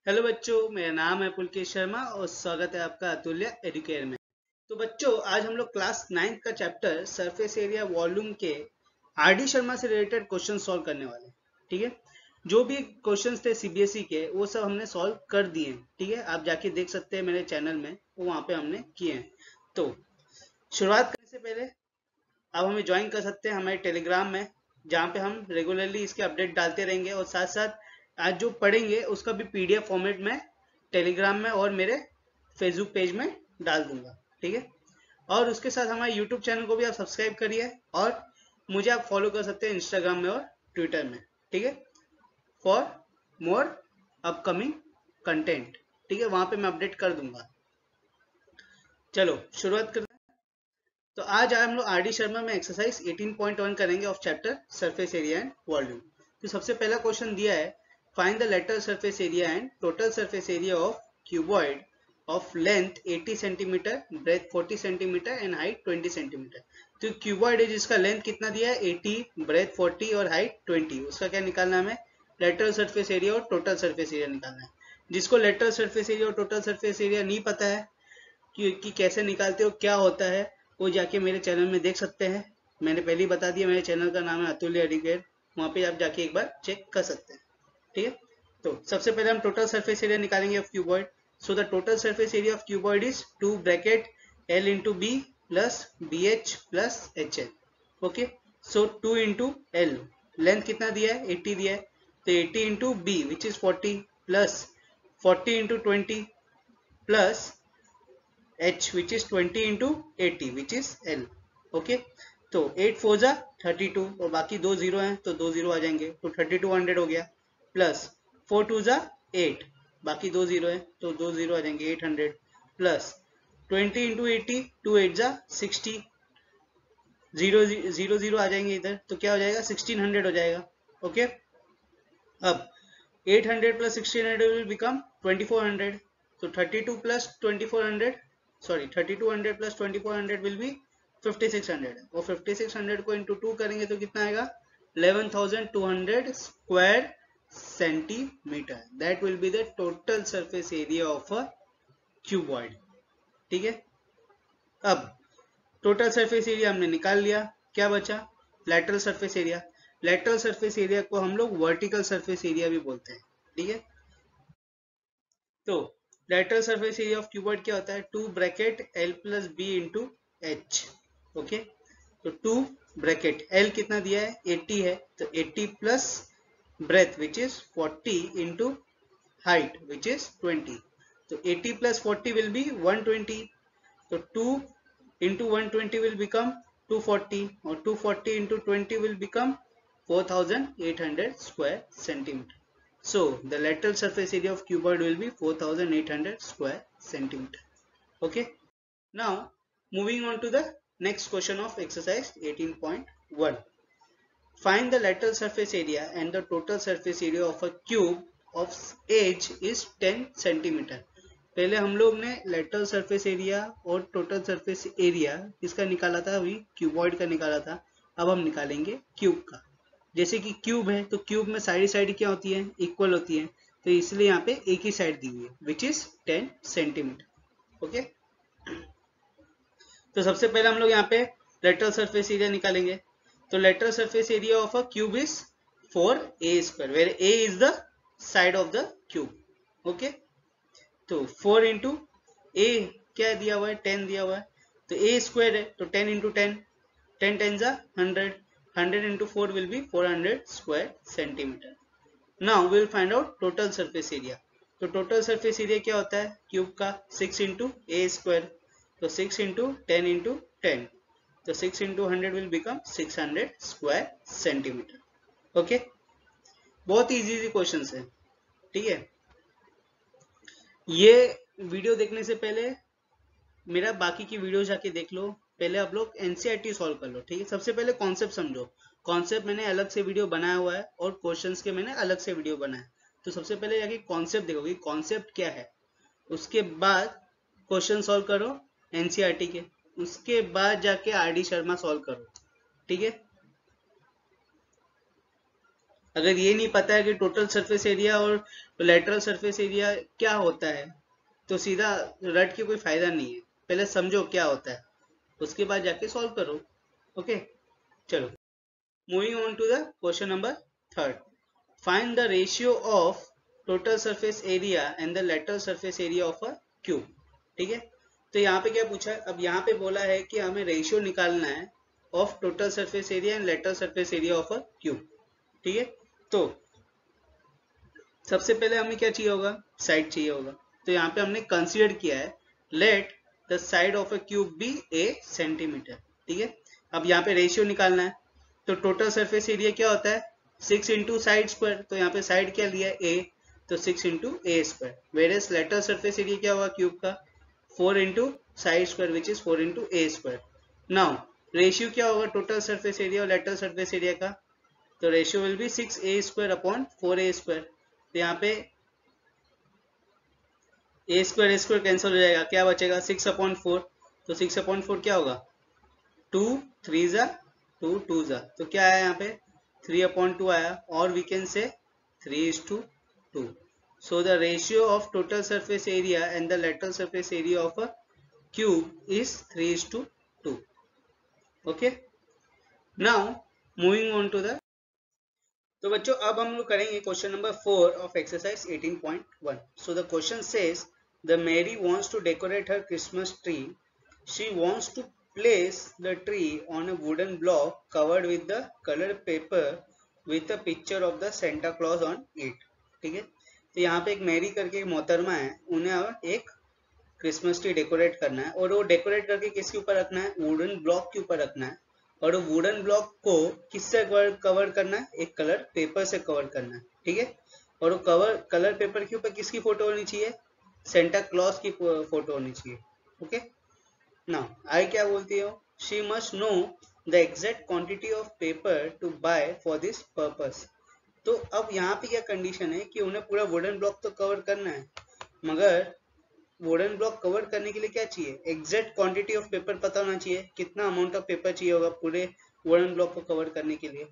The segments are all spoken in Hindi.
हेलो बच्चों, मेरा नाम है पुलकेश शर्मा और स्वागत है आपका अतुल्य एडुकेयर में। तो बच्चों, आज हम लोग क्लास 9 का चैप्टर सरफेस एरिया वॉल्यूम के आर डी शर्मा से रिलेटेड क्वेश्चन सॉल्व करने वाले हैं। ठीक है, जो भी क्वेश्चंस थे सीबीएसई के वो सब हमने सॉल्व कर दिए हैं। ठीक है, आप जाके देख सकते हैं मेरे चैनल में, वो वहाँ पे हमने किए हैं। तो शुरुआत करने से पहले आप हमें ज्वाइन कर सकते हैं हमारे टेलीग्राम में, जहाँ पे हम रेगुलरली इसके अपडेट डालते रहेंगे और साथ साथ आज जो पढ़ेंगे उसका भी पीडीएफ फॉर्मेट में टेलीग्राम में और मेरे फेसबुक पेज में डाल दूंगा। ठीक है, और उसके साथ हमारे यूट्यूब चैनल को भी आप सब्सक्राइब करिए और मुझे आप फॉलो कर सकते हैं इंस्टाग्राम में और ट्विटर में। ठीक है, फॉर मोर अपकमिंग कंटेंट। ठीक है, वहां पे मैं अपडेट कर दूंगा। चलो शुरुआत कर। तो आज हम लोग आर डी शर्मा में एक्सरसाइज 18.1 करेंगे of chapter surface area and volume. तो सबसे पहला क्वेश्चन दिया है, find the lateral surface area and total surface area of cuboid of length 80 centimetre, breadth 40 centimetre and height 20 centimetre. तो क्यूबॉइड है जिसका लेंथ कितना दिया है 80, ब्रेथ 40 और हाइट 20, उसका क्या निकालना है हमें? लेटरल सरफेस एरिया और टोटल सरफेस एरिया निकालना है। जिसको लेटरल सरफेस एरिया और टोटल सरफेस एरिया नहीं पता है कि कैसे निकालते हो, क्या होता है, वो जाके मेरे चैनल में देख सकते हैं। मैंने पहले ही बता दिया, मेरे चैनल का नाम है अतुल्य एडुकेयर, वहाँ पे आप जाके एक बार चेक कर सकते हैं। ठीक है, तो सबसे पहले हम टोटल सरफेस एरिया निकालेंगे of cuboid. So the total surface area of cuboid is 2 bracket L into b plus B H plus H l. Okay, so 2 into l, length कितना दिया है 80 दिया है, तो 80 into b which is 40 plus 40 into 20 plus h which is 20 into 80 which is L। Okay, तो 8 4 जा 32 और बाकी दो जीरो हैं तो दो जीरो आ जाएंगे, तो 3200 हो गया, प्लस 4 2 जा 8, बाकी दो जीरो है तो दो जीरो आ जाएंगे 800, प्लस 20 इंटू 80, 2 8 जा 60, जीरो जीरो जीरो आ जाएंगे इधर, तो क्या हो जाएगा 1600 हो जाएगा। ओके, अब 800 plus 1600 will become 2400, so 32 plus 2400, sorry 3200 plus 2400 will be 5600, और 5600 को into 2 करेंगे तो कितना आएगा 11200 square centimeter। that will be the total surface area of a cuboid। ठीक है, अब टोटल सरफेस एरिया हमने निकाल लिया, क्या बचा lateral surface area. Lateral surface area को हम लोग वर्टिकल सरफेस एरिया भी बोलते हैं। ठीक है, तो lateral surface area of cuboid क्या होता है 2 bracket L plus B into H. Okay, तो 2 ब्रैकेट L कितना दिया है 80 है, तो 80 plus breadth which is 40 into height which is 20, तो 80 प्लस 40 विल बी 120, तो 2 into 120 will become 240 और 240 into 20 will become 4800 square centimeter। So the lateral surface area of cuboid will be 4800 square centimeter। Okay, now moving on to the next question of exercise 18.1, find the lateral surface area and the total surface area of a cube of edge is 10 centimeter। पहले हम लोग ने लेटरल सरफेस एरिया और टोटल सरफेस एरिया किसका निकाला था, अभी क्यूबॉइड का निकाला था। अब हम निकालेंगे क्यूब का। जैसे कि क्यूब है तो क्यूब में साइड साइड क्या होती है इक्वल होती है, तो इसलिए यहाँ पे एक ही साइड दी हुई है विच इज 10 सेंटीमीटर। ओके, तो सबसे पहले हम लोग यहाँ पे लेटरल सरफेस एरिया निकालेंगे। तो lateral surface area of a cube is 4a square, where a is the side of the cube. Okay, तो 4 इंटू ए क्या दिया हुआ है 10 दिया हुआ है, तो ए स्क्वायर है तो 10 इंटू 10, 10 10 जा 100, 100 into 4 will be 400 square centimetre. Now will find out total surface area. तो टोटल सरफेस एरिया क्या होता है क्यूब का 6 इंटू ए स्क्वायर, तो 6 इंटू 10 इंटू 10, तो 6 into 100 will become 600 square centimetre. Okay, बहुत इजी क्वेश्चन है। ठीक है, ये वीडियो देखने से पहले मेरा बाकी की वीडियो जाके देख लो, पहले आप लोग एनसीईआरटी सॉल्व कर लो। ठीक है, सबसे पहले कॉन्सेप्ट समझो। कॉन्सेप्ट मैंने अलग से वीडियो बनाया हुआ है और क्वेश्चंस के मैंने अलग से वीडियो बनाया, तो सबसे पहले जाके कॉन्सेप्ट देखो कि कॉन्सेप्ट क्या है, उसके बाद क्वेश्चन सॉल्व करो एनसीईआरटी के, उसके बाद जाके आर डी शर्मा सॉल्व करो। ठीक है, अगर ये नहीं पता है कि टोटल सरफेस एरिया और लेटरल सरफेस एरिया क्या होता है तो सीधा रट के कोई फायदा नहीं है। पहले समझो क्या होता है, उसके बाद जाके सॉल्व करो। ओके, चलो moving on to the question number third. Find the ratio of total surface area and the lateral surface area of a cube. ठीक है, तो यहाँ पे क्या पूछा है, अब यहाँ पे बोला है कि हमें रेशियो निकालना है of total surface area and lateral surface area of a cube. ठीक है, तो सबसे पहले हमें क्या चाहिए होगा, साइड चाहिए होगा। तो यहाँ पे हमने कंसीडर किया है let the side of a cube be a centimetre. ठीक है, अब यहाँ पे रेशियो निकालना है, तो टोटल सरफेस एरिया क्या होता है 6 इंटू साइड स्क्वायर, तो यहाँ पे साइड क्या लिया है ए, तो 6 into A square. Whereas lateral surface area क्या होगा क्यूब का 4 into side square which is 4 into A square. Now ratio क्या होगा टोटल सरफेस एरिया और लेटरल सरफेस एरिया का, तो ratio will be 6a square upon 4a square. तो यहाँ पे ए स्क्वायर कैंसिल हो जाएगा, क्या बचेगा 6/4, तो 6/4 क्या होगा 2 3 जा 2 2 जा, तो क्या आया यहाँ पे 3/2 आया, और we can say 3:2। So the ratio of total surface area and the lateral surface area of a cube is 3:2। Okay, now moving on to the, तो बच्चों अब हम लोग करेंगे question number 4 of exercise 18.1। So the question says the Mary wants to decorate her Christmas tree. She wants to place the tree on a wooden block covered with the colored paper with a picture of the Santa Claus on it। ठीक है, तो यहाँ पे एक मैरी करके एक मोहतरमा है, उन्हें एक क्रिसमस ट्री डेकोरेट करना है, और वो डेकोरेट करके किसके ऊपर रखना है वुडन ब्लॉक के ऊपर रखना है, और वो वुडन ब्लॉक को किससे कवर करना है एक कलर पेपर से कवर करना है। ठीक है, और वो कलर पेपर के ऊपर किसकी फोटो होनी चाहिए सेंटा क्लॉज की फोटो होनी चाहिए। ओके, नाउ आई क्या बोलती हो, she must know the exact quantity of paper to buy for this purpose. तो अब यहाँ पे क्या कंडीशन है कि उन्हें पूरा वुडन ब्लॉक तो कवर करना है, मगर वुडन ब्लॉक कवर करने के लिए क्या चाहिए एग्जैक्ट क्वांटिटी ऑफ पेपर पता होना चाहिए, कितना अमाउंट ऑफ पेपर चाहिए होगा पूरे वुडन ब्लॉक को कवर करने के लिए।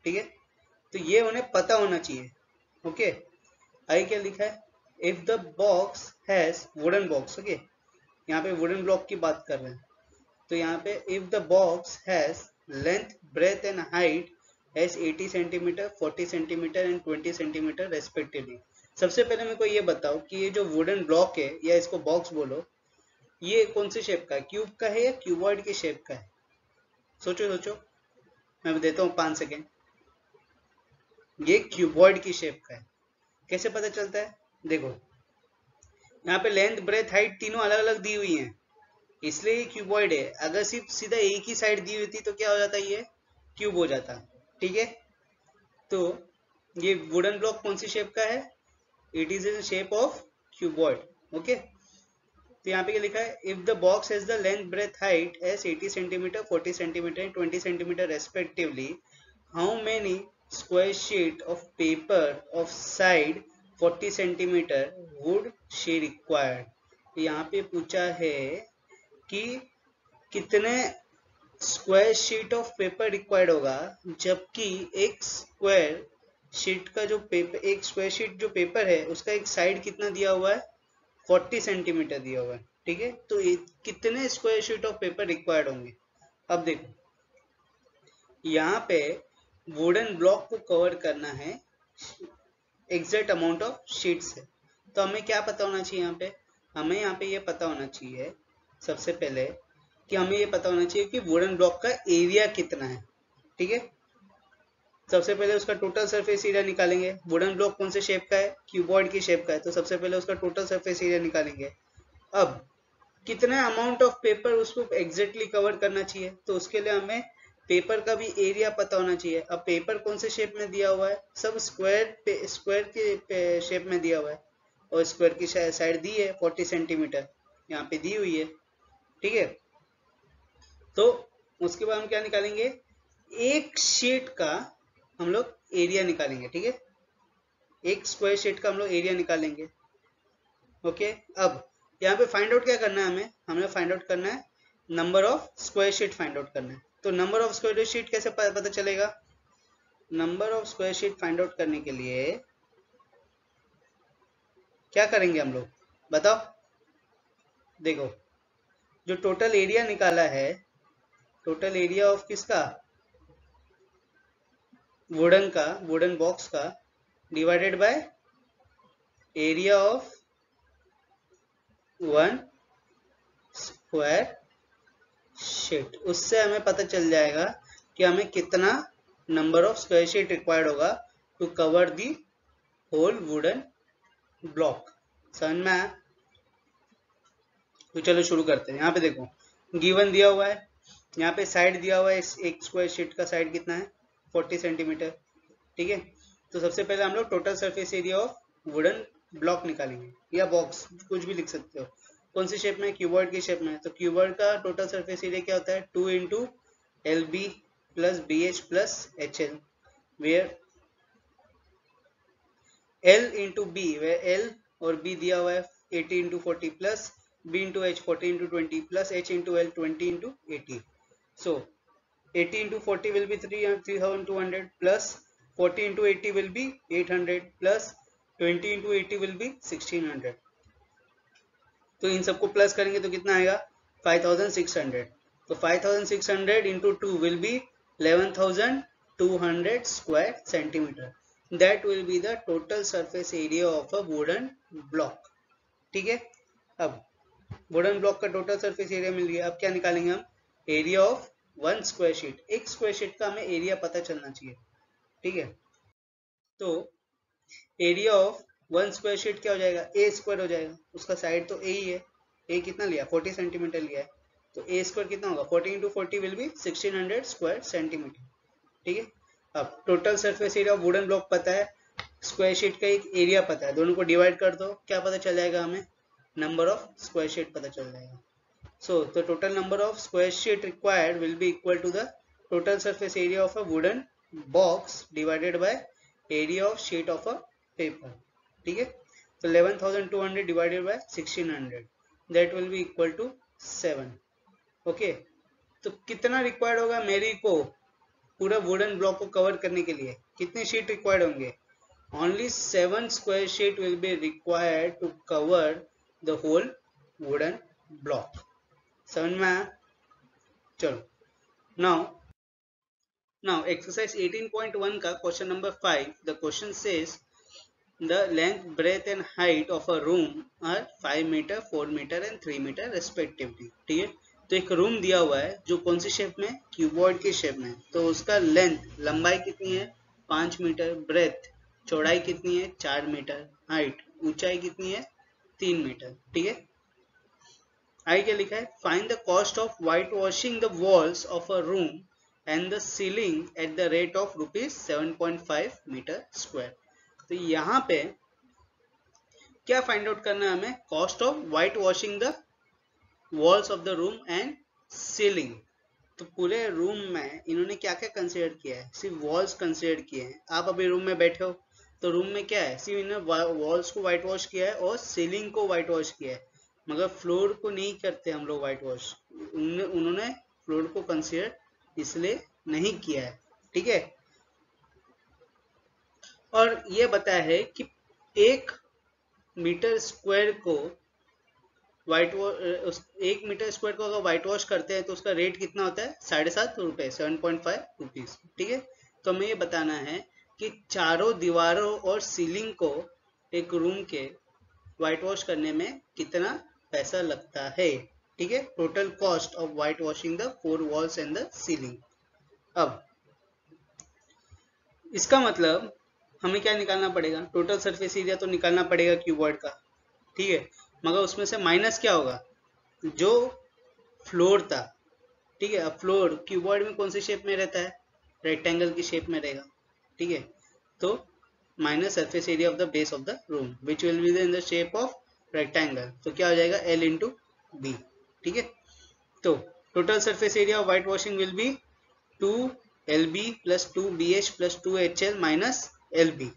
ठीक है, तो ये उन्हें पता होना चाहिए। ओके, आई क्या लिखा है, if the box has wooden box. Okay, यहाँ पे वुडन ब्लॉक की बात कर रहे हैं, तो यहाँ पे if the box has length breadth and height as 80 centimetre 40 centimetre and 20 centimetre respectively. सबसे पहले मेरे को ये बताओ कि ये जो वुडन ब्लॉक है या इसको बॉक्स बोलो, ये कौन से शेप का है, क्यूब का है या क्यूबॉइड के शेप का है, सोचो सोचो, मैं देता हूँ 5 सेकेंड। ये क्यूबॉइड की शेप का है। कैसे पता चलता है, देखो यहाँ पे लेंथ ब्रेथ हाइट तीनों अलग अलग दी हुई हैं, इसलिए ये क्यूबॉइड है। अगर सिर्फ सीधा एक ही साइड दी हुई थी तो क्या हो जाता, ये क्यूब हो जाता। ठीक है, तो ये वुडन ब्लॉक कौन सी शेप का है, it is in shape of cuboid. Okay, तो यहाँ पे क्या लिखा है, if the box has the length breadth height as 80 centimetre 40 centimetre and 20 centimetre respectively, how many square sheet of paper of side 40 centimetre would she required. यहाँ पे पूछा है कि कितने square sheet of paper required होगा, जबकि एक स्क्वायर शीट का जो पेपर, एक स्क्वायर शीट जो पेपर है उसका एक साइड कितना दिया हुआ है 40 सेंटीमीटर दिया हुआ है। ठीक है, तो कितने square sheet of paper required होंगे। अब देखो यहाँ पे वुडन ब्लॉक को कवर करना है एग्जैक्ट अमाउंट ऑफ शीट से, तो हमें क्या पता होना चाहिए यहाँ पे, हमें यहाँ पे ये पता होना चाहिए सबसे पहले कि हमें ये पता होना चाहिए कि वुडन ब्लॉक का एरिया कितना है। ठीक है, सबसे पहले उसका टोटल सरफेस एरिया निकालेंगे। वुडन ब्लॉक कौन से शेप का है, क्यूबॉइड की शेप का है, तो सबसे पहले उसका टोटल सरफेस एरिया निकालेंगे। अब कितना अमाउंट ऑफ पेपर उसको एग्जैक्टली कवर करना चाहिए, तो उसके लिए हमें पेपर का भी एरिया पता होना चाहिए। अब पेपर कौन से शेप में दिया हुआ है, सब स्क्वायर के शेप में दिया हुआ है, और स्क्वायर की साइड दी है 40 सेंटीमीटर यहाँ पे दी हुई है। ठीक है, तो उसके बाद हम क्या निकालेंगे, एक शीट का हम लोग एरिया निकालेंगे। ठीक है, एक स्क्वायर शीट का हम लोग एरिया निकालेंगे। ओके, अब यहाँ पे फाइंड आउट क्या करना है, हमें फाइंड आउट करना है number of square sheet find out करना है। तो नंबर ऑफ स्क्वायर शीट कैसे पता चलेगा, number of square sheet find out करने के लिए क्या करेंगे हम लोग, बताओ। देखो, जो टोटल एरिया निकाला है, टोटल एरिया ऑफ किसका, वुडन बॉक्स का, divided by area of one square sheet, उससे हमें पता चल जाएगा कि हमें कितना number of square sheet required होगा to cover the whole wooden block. समझ में आया? तो चलो शुरू करते हैं। यहाँ पे देखो गिवन दिया हुआ है, यहाँ पे साइड दिया हुआ है, इस एक स्क्वायर शीट का साइड कितना है 40 सेंटीमीटर। ठीक है, तो सबसे पहले हम लोग total surface area of wooden block निकालेंगे, या बॉक्स कुछ भी लिख सकते हो। कौन सी शेप में, क्यूबॉइड की शेप में। तो क्यूबॉइड का टोटल सरफेस एरिया क्या होता है, 2 into L B plus B H plus H L, where L into B, where L और बी दिया हुआ है 80 into 40 plus B into H 40 into 20 plus H into L 20 into 80. So 80 into 40 will be 3200 plus 40 into 80 will be 800 plus 20 into 80 will be 1600. तो इन सबको प्लस करेंगे तो कितना आएगा 5600. तो 5600 into 2 will be 11200 square centimeter. That will be the total surface area of a wooden block. ठीक है, अब वुडन ब्लॉक का टोटल सरफेस एरिया मिल गया। अब क्या निकालेंगे हम, area of one square sheet. एक स्क्वायर शीट का हमें एरिया पता चलना चाहिए। ठीक है, तो area of one square sheet क्या हो जाएगा, ए स्क्वायर हो जाएगा। उसका साइड तो ए ही है, ए कितना लिया 40 सेंटीमीटर लिया है, तो ए स्क्वायर कितना होगा 40 into 40 will be 1600 square centimetre. ठीक है, अब total surface area of wooden block पता है, स्क्वायर शीट का एक एरिया पता है, दोनों को डिवाइड कर दो, क्या पता चल जाएगा हमें, नंबर ऑफ स्क्वायर शीट पता चल जाएगा। So the total number of square sheet required will be equal to the total surface area of a wooden box divided by area of sheet of a paper. ठीक है, तो 11200 divided by 1600, that will be equal to 7. Okay, तो कितना रिक्वायर्ड होगा मेरी को पूरा वुडन ब्लॉक को कवर करने के लिए, कितने शीट रिक्वायर्ड होंगे, only 7 square sheet will be required to cover the whole wooden block. समझ में आया? चलो now exercise 18.1 का question number 5. The question says the length, breadth and height of a room are 5 meter, 4 meter and 3 meter respectively. ठीक है, तो एक रूम दिया हुआ है जो कौन सी शेप में, क्यूबॉइड की शेप में। तो उसका लेंथ, लंबाई कितनी है 5 मीटर, ब्रेथ चौड़ाई कितनी है 4 मीटर, हाइट ऊंचाई कितनी है 3 मीटर। ठीक है, आई क्या लिखा है, find the cost of white washing the walls of a room and the ceiling at the rate of ₹7.5 metre square. तो यहाँ पे क्या फाइंड आउट करना है हमें, cost of white washing the walls of the room and ceiling. तो पूरे रूम में इन्होंने क्या क्या कंसिडर किया है, सिर्फ वॉल्स कंसिडर किए हैं। आप अभी रूम में बैठे हो तो रूम में क्या है, सिर्फ इन्होंने वॉल्स को व्हाइट वॉश किया है और सीलिंग को व्हाइट वॉश किया है, मगर फ्लोर को नहीं करते हम लोग व्हाइट वॉश। उन्होंने फ्लोर को कंसीडर इसलिए नहीं किया है। ठीक है, और ये बताया है कि 1 मीटर स्क्वायर को व्हाइट वॉश, 1 मीटर स्क्वायर को अगर व्हाइट वॉश करते हैं तो उसका रेट कितना होता है 7.5 रुपए, 7.5 रुपीज। ठीक है, तो हमें ये बताना है कि चारों दीवारों और सीलिंग को एक रूम के व्हाइट वॉश करने में कितना पैसा लगता है। ठीक है, total cost of white washing the 4 walls and the ceiling. अब इसका मतलब हमें क्या निकालना पड़ेगा, टोटल सरफेस एरिया तो निकालना पड़ेगा क्यूबॉइड का। ठीक है, मगर उसमें से माइनस क्या होगा, जो फ्लोर था। ठीक है, अब फ्लोर क्यूबॉइड में कौन सी शेप में रहता है, रेक्टेंगल की शेप में रहेगा। ठीक है, तो minus surface area of the base of the room which will be in the shape of rectangle, तो क्या हो जाएगा L इंटू बी। ठीक है, तो total surface area of white washing will be 2LB plus 2BH plus 2HL minus LB।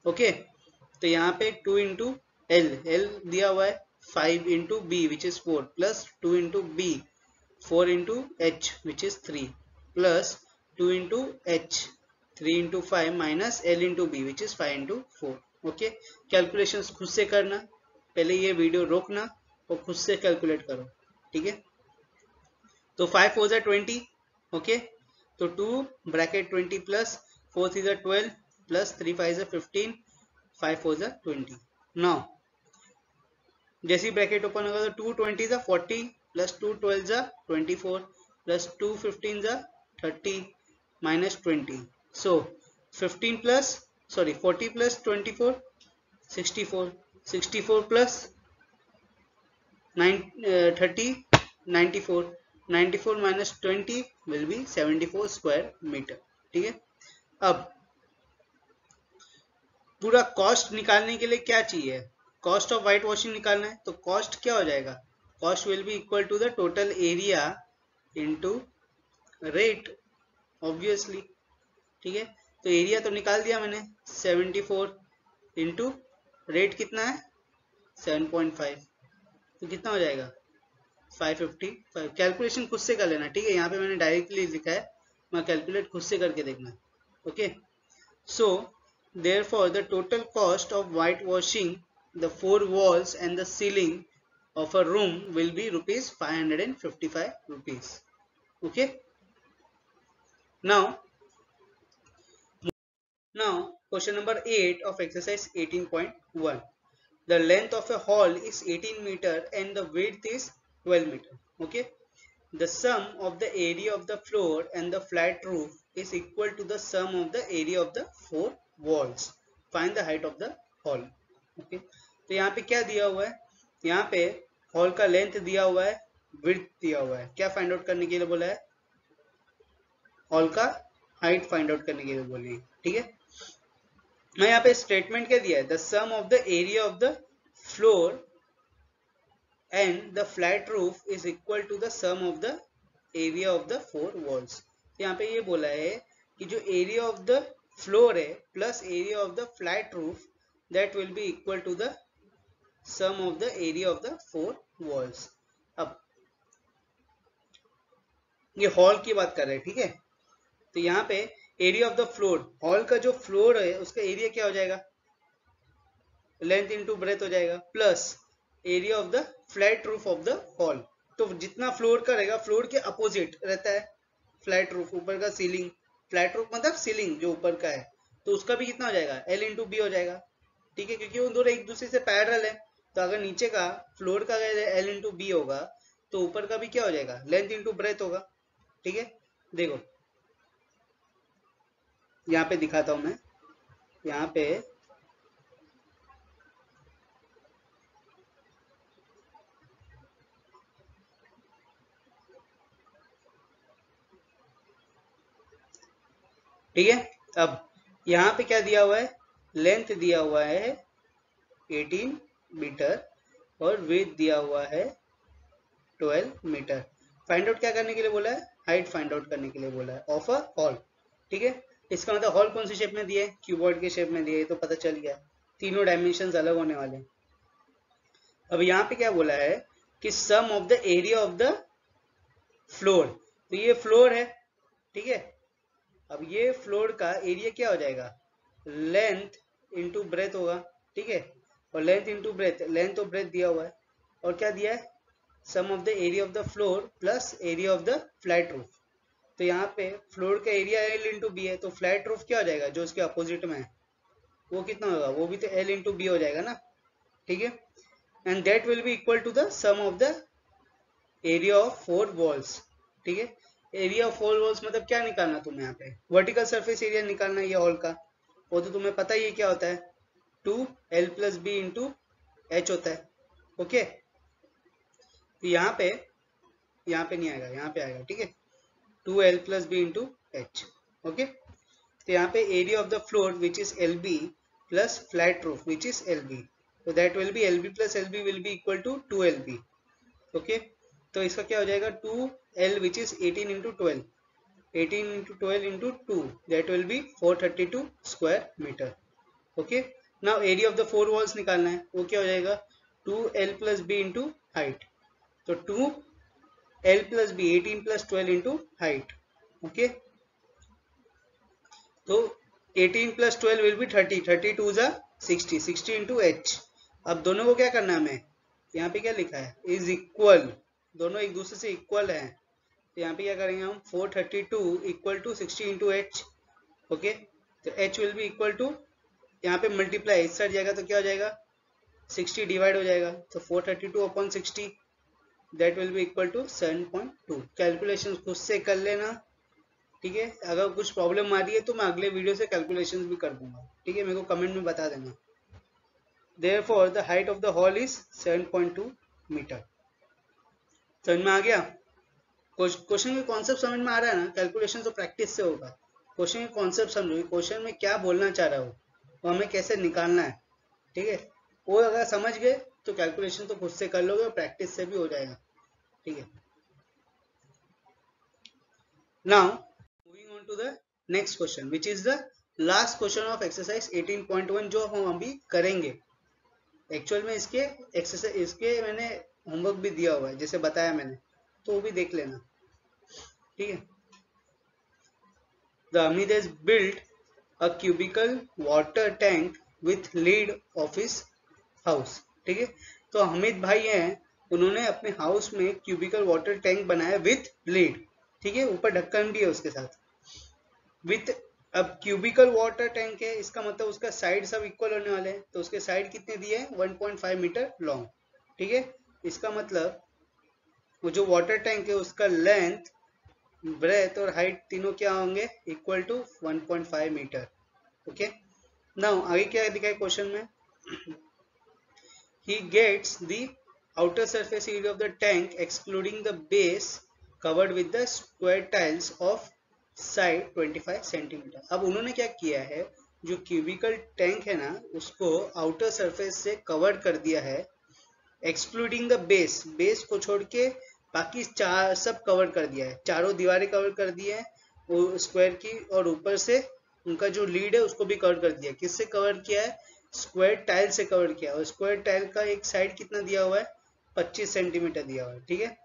Okay, तो यहाँ पे 2 इंटू L दिया हुआ है, 5 into B which is 4 plus 2 into B 4 into H which is 3 plus 2 into H 3 into 5 minus L into B which is 5 into 4. Okay, calculations खुद से करना, पहले ये वीडियो रोकना और खुद से कैलकुलेट करो, ठीक है। तो 5 4 जा 20, ओके, तो 2 ब्रैकेट 20 प्लस 4 3 जा 12 प्लस 3 5 जा 15, 5 4 जा 20। नाउ जैसी ब्रैकेट ओपन होगा तो 2 20 जा 40 प्लस 2 12 जा 24 प्लस 2 15 जा 30 minus 20. So 40 plus 24, 64. 64 plus 30, 94. 94 minus 20 will be 74 square meter. ठीक है। अब पूरा कॉस्ट निकालने के लिए क्या चाहिए, कॉस्ट ऑफ व्हाइट वॉशिंग निकालना है। तो कॉस्ट क्या हो जाएगा, cost will be equal to the total area into rate, obviously, ठीक है। तो एरिया तो निकाल दिया मैंने 74 इंटू रेट कितना है 7.5, तो कितना हो जाएगा 555। कैलकुलेशन खुद से कर लेना, ठीक है। यहाँ पे मैंने डायरेक्टली लिखा है, मैं कैलकुलेट खुद से करके देखना, okay. So therefore the total cost of white washing the 4 walls and the ceiling of a room will be ₹555 rupees, okay. Now, question number 8 of exercise 18.1. The length of a hall is 18 meter and the width is 12 meter. Okay. The sum of the area of the floor and the flat roof is equal to the sum of the area of the 4 walls. Find the height of the hall. Okay. तो यहाँ पे क्या दिया हुआ है, यहाँ पे हॉल का लेंथ दिया हुआ है, विड्थ दिया हुआ है। क्या फाइंड आउट करने के लिए बोला है, हॉल का हाइट फाइंड आउट करने के लिए बोली, ठीक है। मैं यहाँ पे स्टेटमेंट क्या दिया है, the sum of the area of the floor and the flat roof is equal to the sum of the area of the 4 walls। यहाँ पे ये बोला है कि जो एरिया ऑफ द फ्लोर है plus area of the flat roof that will be equal to the sum of the area of the 4 walls। अब ये हॉल की बात कर रहे हैं, ठीक है। तो यहाँ पे area of the floor, hall का जो फ्लोर है उसका एरिया क्या हो जाएगा, लेंथ इनटू ब्रेथ हो जाएगा, plus area of the flat roof of the hall. तो जितना फ्लोर का रहेगा, फ्लोर के अपोजिट रहता है फ्लैट रूफ, ऊपर का सीलिंग, फ्लैट रूफ मतलब सीलिंग जो ऊपर का है, तो उसका भी कितना हो जाएगा, एल इंटू बी हो जाएगा, ठीक है, क्योंकि वो दोनों एक दूसरे से पैरेलल है। तो अगर नीचे का फ्लोर का एल इंटू बी होगा तो ऊपर का भी क्या हो जाएगा, लेंथ इंटू ब्रेथ होगा, ठीक है। देखो यहाँ पे दिखाता हूं मैं, यहाँ पे ठीक है। अब यहाँ पे क्या दिया हुआ है, लेंथ दिया हुआ है 18 मीटर और विड्थ दिया हुआ है 12 मीटर। फाइंड आउट क्या करने के लिए बोला है, हाइट फाइंड आउट करने के लिए बोला है ऑफ अ हॉल, ठीक है। इसका मतलब हॉल कौन सी शेप में दिया है, क्यूबॉइड के शेप में दिया है, तो पता चल गया तीनों डायमेंशंस अलग होने वाले। अब यहाँ पे क्या बोला है कि sum of the area of the floor, तो ये फ्लोर है, ठीक है। अब ये फ्लोर का एरिया क्या हो जाएगा, लेंथ इंटू ब्रेथ होगा, ठीक है। और लेंथ इंटू ब्रेथ, लेंथ और ब्रेथ दिया हुआ है, और क्या दिया है, sum of the area of the floor plus area of the flat roof. तो यहाँ पे फ्लोर का एरिया एल इंटू बी है, तो फ्लैट रूफ क्या हो जाएगा, जो उसके अपोजिट में है वो कितना होगा, वो भी तो एल इंटू बी हो जाएगा ना, ठीक है। And that will be equal to the sum of the area of 4 walls, ठीक है। एरिया ऑफ 4 walls मतलब क्या निकालना तुम्हें, यहाँ पे वर्टिकल सरफेस एरिया निकालना है ये हॉल का, वो तो तुम्हें पता ही है क्या होता है, 2l plus B into H होता है, ओके। तो यहाँ पे नहीं आएगा, यहाँ पे आएगा, ठीक है, 2l plus B into H, okay. तो यहाँ पे area of the floor which is L B plus flat roof which is L B, तो that will be L B plus L B will be equal to 2lb, okay. तो इसका क्या हो जाएगा, 2l which is 18 into 12, 18 into 12 into 2 that will be 432 square metre, okay. Now area of the 4 walls निकालना है, वो क्या हो जाएगा, 2l plus B into height, तो 2l plus B 18 plus 12 into height, okay. तो 18 प्लस 12 विल बी 30, 32 जा 60, 60 इंटू एच। अब दोनों को क्या करना है, हमें यहाँ पे क्या लिखा है, इज इक्वल, दोनों एक दूसरे से इक्वल है, तो यहाँ पे क्या करेंगे हम 432 equal to 60 into H. Okay, तो H will be equal to, यहाँ पे मल्टीप्लाई इस साइड जाएगा तो क्या हो जाएगा, 60 डिवाइड हो जाएगा, तो 432 upon 60 that will be equal to 7.2। Calculation खुद से कर लेना, ठीक है। अगर कुछ प्रॉब्लम आ रही है तो मैं अगले वीडियो से कैलकुलेशन भी कर दूंगा, ठीक है, मेरे को कमेंट में बता देना। Therefore the height of the hall is 7.2 metre. समझ में आ गया? क्वेश्चन के कॉन्सेप्ट समझ में आ रहा है ना, कैलकुलेशन तो प्रैक्टिस से होगा, क्वेश्चन के कॉन्सेप्ट समझो, क्वेश्चन में क्या बोलना चाह रहा हो वो हमें कैसे निकालना है, ठीक है। वो अगर समझ गए तो कैलकुलेशन तो खुद से कर लोगे और प्रैक्टिस से भी हो जाएगा, ठीक है। Now moving on to the next question which is the last question of exercise 18.1 जो हम अभी करेंगे। एक्चुअल में इसके एक्सरसाइज, इसके मैंने होमवर्क भी दिया हुआ है जैसे बताया मैंने, तो वो भी देख लेना, ठीक है। The Hamid has built a cubical water tank with lid of his house, ठीक है। तो हमीद भाई हैं, उन्होंने अपने हाउस में क्यूबिकल वाटर टैंक बनाया विथ लीड, ठीक है, ऊपर ढक्कन भी है उसके साथ विथ। अब क्यूबिकल वाटर टैंक है, इसका मतलब उसका साइड सब इक्वल होने वाले हैं, तो उसके साइड कितने दिए हैं, 1.5 मीटर लॉन्ग, ठीक है। इसका मतलब वो जो वाटर टैंक है उसका लेंथ, ब्रेथ और हाइट तीनों क्या होंगे, equal to 1.5 metre. Okay, now आगे क्या दिखा है क्वेश्चन में, he gets the outer surface area of the tank excluding the base covered with the square tiles of side 25 centimetre. अब उन्होंने क्या किया है, जो क्यूबिकल टैंक है ना उसको आउटर सरफेस से कवर कर दिया है, एक्सक्लूडिंग द बेस, बेस को छोड़ के बाकी चार सब कवर कर दिया है, चारों दीवारें कवर कर दी है वो स्क्वायर की, और ऊपर से उनका जो लीड है उसको भी कवर कर दिया। किससे कवर किया है, स्क्वायर टाइल से कवर किया, और स्क्वायर टाइल का एक साइड कितना दिया हुआ है, 25 सेंटीमीटर दिया हुआ है, ठीक है।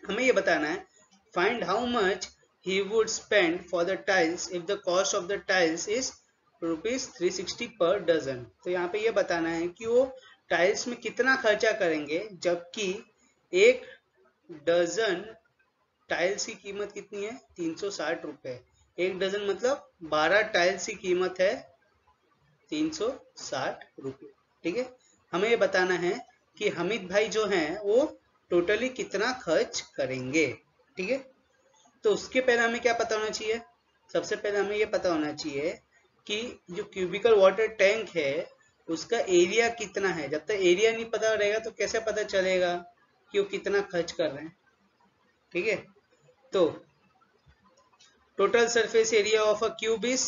हमें ये बताना है find how much he would spend for the tiles if the cost of the tiles is ₹360 per dozen. तो यहाँ पे ये बताना है कि वो टाइल्स में कितना खर्चा करेंगे, जबकि एक डजन टाइल्स की कीमत कितनी है, 360 रुपए। एक डजन मतलब 12 टाइल्स की कीमत है 360 रुपये, ठीक है। हमें ये बताना है कि हमीद भाई जो हैं वो टोटली कितना खर्च करेंगे, ठीक है। तो उसके पहले हमें क्या पता होना चाहिए, सबसे पहले हमें ये पता होना चाहिए कि जो क्यूबिकल वाटर टैंक है उसका एरिया कितना है। जब तक एरिया नहीं पता रहेगा तो कैसे पता चलेगा कि वो कितना खर्च कर रहे हैं, ठीक है। तो total surface area of a cube is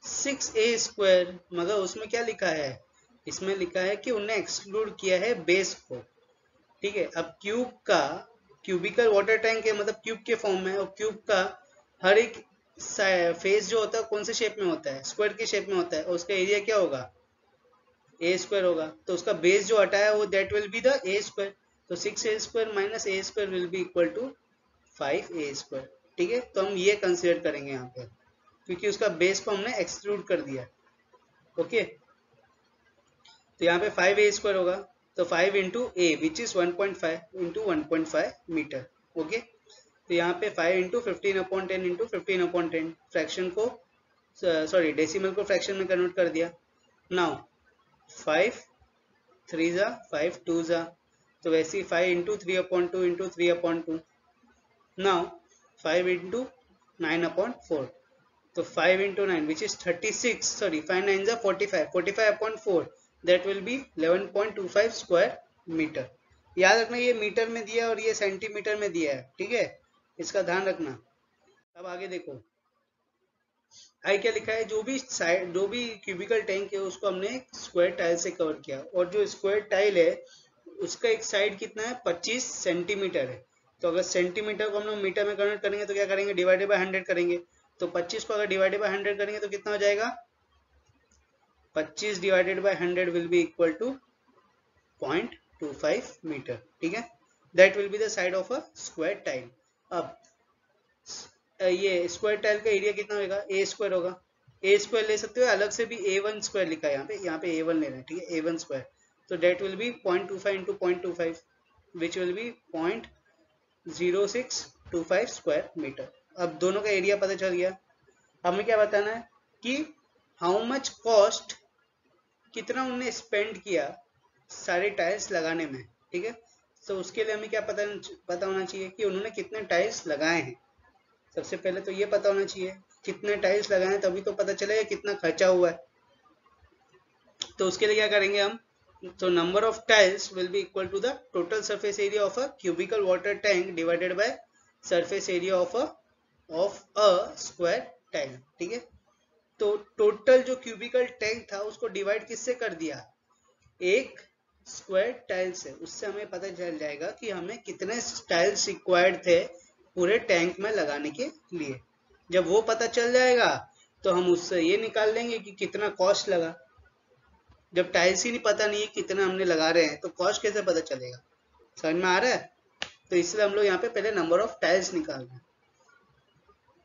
6a square, मगर उसमें क्या लिखा है, इसमें लिखा है कि उन्हें एक्सक्लूड किया है बेस को, ठीक है। अब क्यूब का, क्यूबिकल वाटर टैंक है मतलब क्यूब के फॉर्म में, और क्यूब का हर एक फेस जो होता है कौन से शेप में होता है, स्क्वायर के शेप में होता है, और उसका एरिया क्या होगा, ए स्क्वायर होगा। तो उसका बेस जो हटाया वो that will be the A square, तो 6a square minus A square will be equal to 5a square, ठीक है। तो हम ये कंसिडर करेंगे यहाँ पे, क्योंकि उसका बेस को हमने एक्सक्लूड कर दिया, ओके। तो यहाँ पे 5a स्क्वायर होगा, तो 5 into A which is 1.5 into 1.5 metre, okay. तो यहाँ पे 5 इंटू 15/10 इंटू 15/10, फ्रैक्शन को सॉरी डेसिमल को फ्रैक्शन में कन्वर्ट कर दिया। नाउ 5 3 जा 5 2 जा, तो वैसे ही 5 इंटू 3/2 इंटू 3/2, नाउ 5 इंटू 9/4, तो 5 into 9 which is 36, sorry 5 9s are 45, 45/4 that will be 11.25 square metre. याद रखना ये मीटर में दिया है और ये सेंटीमीटर में दिया है, ठीक है, इसका ध्यान रखना। अब आगे देखो, आई क्या लिखा है, जो भी साइड, जो भी क्यूबिकल टैंक है उसको हमने स्क्वायर टाइल से कवर किया, और जो स्क्वायर टाइल है उसका एक साइड कितना है, 25 सेंटीमीटर है। तो अगर सेंटीमीटर को हम लोग मीटर में कन्वर्ट करेंगे तो क्या करेंगे, डिवाइडेड बाय 100 करेंगे। तो 25 को अगर डिवाइडेड बाय 100 करेंगे तो कितना हो जाएगा, 25 divided by 100 will be equal to 0.25 metre, ठीक है। That will be the side of a square tile. अब ये स्क्वायर टाइल का एरिया कितना होगा, ए स्क्वायर होगा। ए स्क्वायर ले सकते हो, अलग से भी A1 स्क्वायर लिखा है यहाँ पे A1 ले रहे हैं, ठीक है, A1 स्क्वायर। तो that will be 0.25 into 0.25 which will be 0.0625 square metre. अब दोनों का एरिया पता चल गया। हमें क्या बताना है कि हाउ मच कॉस्ट, कितना उन्होंने स्पेंड किया सारे टाइल्स लगाने में, ठीक है। तो उसके लिए हमें क्या पता होना चाहिए कि उन्होंने कितने टाइल्स लगाए हैं। सबसे पहले तो ये पता होना चाहिए कितने टाइल्स लगाए हैं, तभी तो पता चलेगा कितना खर्चा हुआ है। तो उसके लिए क्या करेंगे हम, तो number of tiles will be equal to the total surface area of a cubical water tank divided by surface area of a square tile, ठीक है। तो टोटल जो क्यूबिकल टैंक था उसको डिवाइड किससे कर दिया, एक स्क्वायर टाइल से। उससे हमें पता चल जाएगा कि हमें कितने टाइल्स रिक्वायर्ड थे पूरे टैंक में लगाने के लिए। जब वो पता चल जाएगा तो हम उससे ये निकाल लेंगे कि कितना कॉस्ट लगा। जब टाइल्स ही नहीं पता नहीं है कितना हमने लगा रहे हैं तो कॉस्ट कैसे पता चलेगा, समझ में आ रहा है। तो इसलिए हम लोग यहाँ पे पहले नंबर ऑफ टाइल्स निकाल रहे हैं।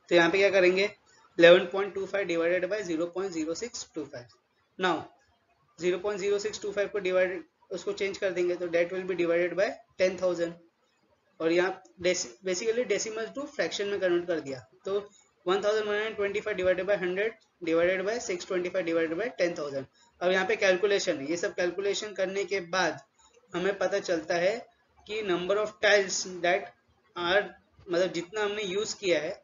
तो यहाँ पे क्या करेंगे, 11.25 डिवाइडेड बाय 0.0625। नाउ 0.0625 को डिवाइड उसको चेंज कर देंगे तो that will be divided by 10,000। और यहाँ बेसिकली डेसिमल टू फ्रैक्शन में कन्वर्ट कर दिया। तो 1125 divided by 100 divided by 625 divided by 10,000। अब यहाँ पे कैलकुलेशन है, ये सब कैलकुलेशन करने के बाद हमें पता चलता है कि number of tiles that are, मतलब जितना हमने यूज किया है,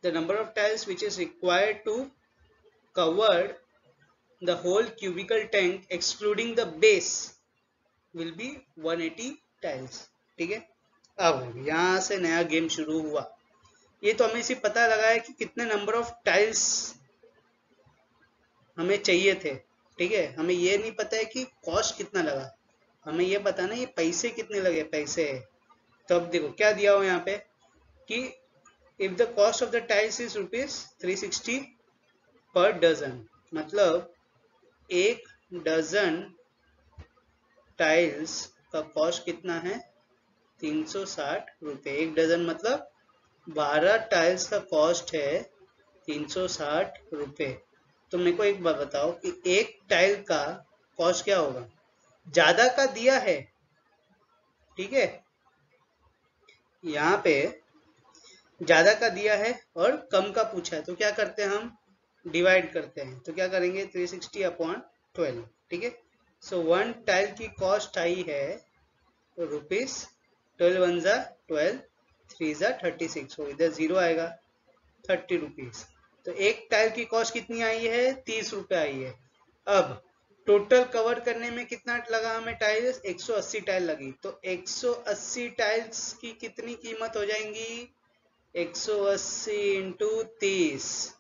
the number of tiles which is required to cover the whole cubical tank excluding the base will be 180 tiles, ठीक है। अब यहाँ से नया गेम शुरू हुआ। ये तो हमें सिर्फ पता लगा है कि कितने नंबर ऑफ टाइल्स हमें चाहिए थे, ठीक है। हमें ये नहीं पता है कि कॉस्ट कितना लगा, हमें ये बताना है ये पैसे कितने लगे, पैसे। तो अब देखो क्या दिया हुआ यहाँ पे कि if the cost of the tiles is ₹360 per dozen, मतलब एक डजन टाइल्स का कॉस्ट कितना है, 360 रुपये। एक डजन मतलब 12 टाइल्स का कॉस्ट है 360 रुपये। तो मेरे को एक बात बताओ कि एक टाइल का कॉस्ट क्या होगा, ज्यादा का दिया है, ठीक है, यहाँ पे ज्यादा का दिया है और कम का पूछा है, तो क्या करते हैं हम, डिवाइड करते हैं। तो क्या करेंगे 360/12, ठीक है। सो वन टाइल की कॉस्ट आई है ₹12, 1 जा 12, 3 जा 36, तो इधर 0 आएगा, 30 रुपीज। तो एक टाइल की कॉस्ट कितनी आई है, 30 रुपए आई है। अब टोटल कवर करने में कितना लगा हमें टाइल्स, 180 टाइल लगी। तो 180 टाइल्स की कितनी कीमत हो जाएंगी, 180 इंटू 30,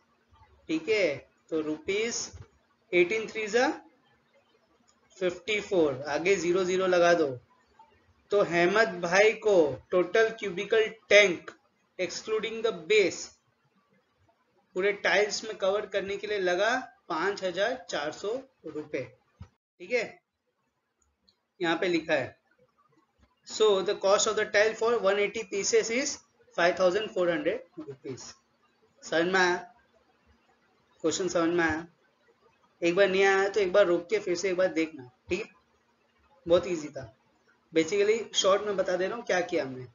ठीक है। तो ₹18 3 जा 54, आगे 0 0 लगा दो। तो हेमंत भाई को total cubical tank excluding the base पूरे टाइल्स में कवर करने के लिए लगा 5,400 रुपए, ठीक है। यहाँ पे लिखा है so the cost of the tile for 180 pieces is 5,400 rupees. समझ में आया, क्वेश्चन समझ में आया। एक बार नहीं आया तो एक बार रोक के फिर से एक बार देखना, ठीक है। बहुत इजी था, बेसिकली शॉर्ट में बता दे रहा हूँ क्या किया हमने।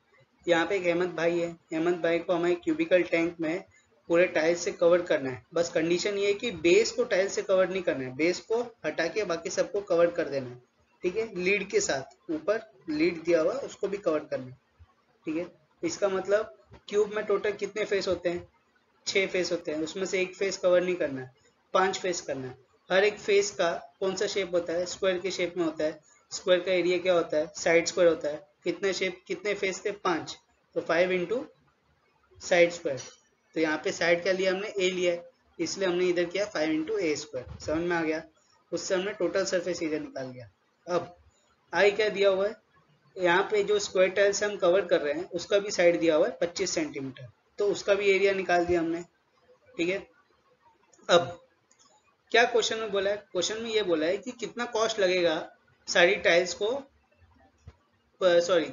यहाँ पे एक हेमंत भाई है, हेमंत भाई को हमें क्यूबिकल टैंक में पूरे टाइल्स से कवर करना है। बस कंडीशन ये है कि बेस को टाइल्स से कवर नहीं करना है, बेस को हटा के बाकी सबको कवर कर देना है, ठीक है। लीड के साथ, ऊपर लीड दिया हुआ उसको भी कवर करना है, ठीक है। इसका मतलब क्यूब में टोटल कितने फेस होते हैं, 6 फेस होते हैं, उसमें से एक फेस कवर नहीं करना है, 5 फेस करना है। हर एक फेस का कौन सा शेप होता है, स्क्वायर के शेप में होता है। स्क्वायर का एरिया क्या होता है, साइड स्क्वायर होता है। कितने शेप, कितने फेस थे, 5, तो 5 इंटू साइड स्क्वायर। तो यहाँ पे साइड क्या लिया हमने, ए लिया है, इसलिए हमने इधर किया 5 इंटू ए स्क्वायर। समझ में आ गया, उससे हमने टोटल सरफेस एरिया निकाल लिया। अब आई क्या दिया हुआ है, यहाँ पे जो स्क्वायर टाइल्स हम कवर कर रहे हैं उसका भी साइड दिया हुआ है 25 सेंटीमीटर, तो उसका भी एरिया निकाल दिया हमने, ठीक है। अब क्या क्वेश्चन में बोला है, क्वेश्चन में ये बोला है कि कितना कॉस्ट लगेगा सारी टाइल्स को, सॉरी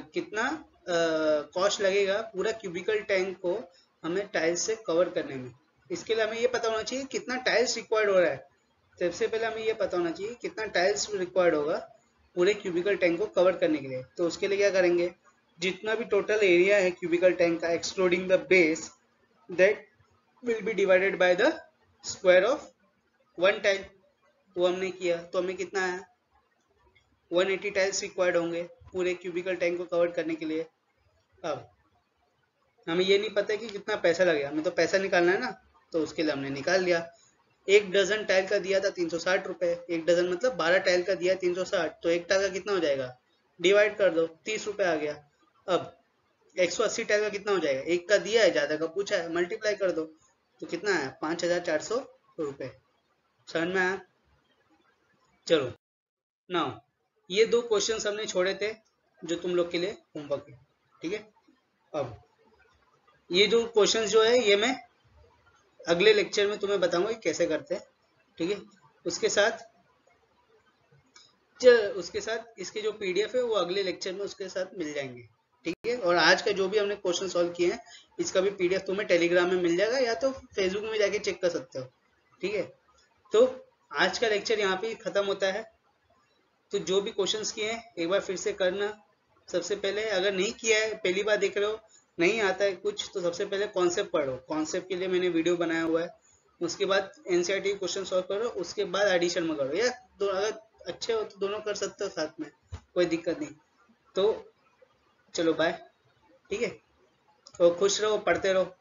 कितना कॉस्ट लगेगा पूरा क्यूबिकल टैंक को हमें टाइल्स से कवर करने में। इसके लिए हमें ये पता होना चाहिए कितना टाइल्स रिक्वायर्ड हो रहा है। सबसे पहले हमें ये पता होना चाहिए कितना टाइल्स रिक्वायर्ड होगा पूरे क्यूबिकल टैंक को कवर करने के लिए। तो उसके लिए क्या करेंगे, जितना भी टोटल एरिया है क्यूबिकल टैंक का excluding the base, that will be divided by the square of one tile. वो हमने किया तो हमें कितना है, 180 टाइल्स रिक्वायर्ड होंगे पूरे क्यूबिकल टैंक को कवर करने के लिए। अब हमें ये नहीं पता कि कितना पैसा लगेगा, हमें तो पैसा निकालना है ना, तो उसके लिए हमने निकाल लिया। एक डजन टाइल का दिया था 360 रुपए, एक डजन मतलब 12 टाइल का दिया 360, तो एक टाइल का कितना हो जाएगा, डिवाइड कर दो, 30 रुपए आ गया। अब 180 टाइल का कितना हो जाएगा, एक का दिया है ज्यादा का पूछा है, मल्टीप्लाई कर दो तो कितना है 5400 रुपए। समझ में आया? चलो नाउ ये दो क्वेश्चंस हमने छोड़े थे जो तुम लोग के लिए होमवर्क है, ठीक है। अब ये जो क्वेश्चंस जो है ये मैं अगले लेक्चर में तुम्हें बताऊंगा कि कैसे करते हैं, ठीक है। उसके साथ इसके जो पीडीएफ है वो अगले लेक्चर में उसके साथ मिल जाएंगे, ठीक है। और आज का जो भी हमने क्वेश्चन सॉल्व किए हैं इसका भी पीडीएफ तुम्हें टेलीग्राम में मिल जाएगा या तो फेसबुक में जाके चेक कर सकते हो, ठीक है। तो आज का लेक्चर यहाँ पे खत्म होता है। तो जो भी क्वेश्चंस किए हैं एक बार फिर से करना। सबसे पहले अगर नहीं किया है, पहली बार देख रहे हो, नहीं आता है कुछ, तो सबसे पहले कॉन्सेप्ट पढ़ो। कॉन्सेप्ट के लिए मैंने वीडियो बनाया हुआ है। उसके बाद एनसीईआरटी क्वेश्चन सॉल्व करो, उसके बाद एडिशन में करो, या अगर अच्छे हो तो दोनों कर सकते हो साथ में, कोई दिक्कत नहीं। तो चलो बाय, ठीक है। तो खुश रहो, पढ़ते रहो।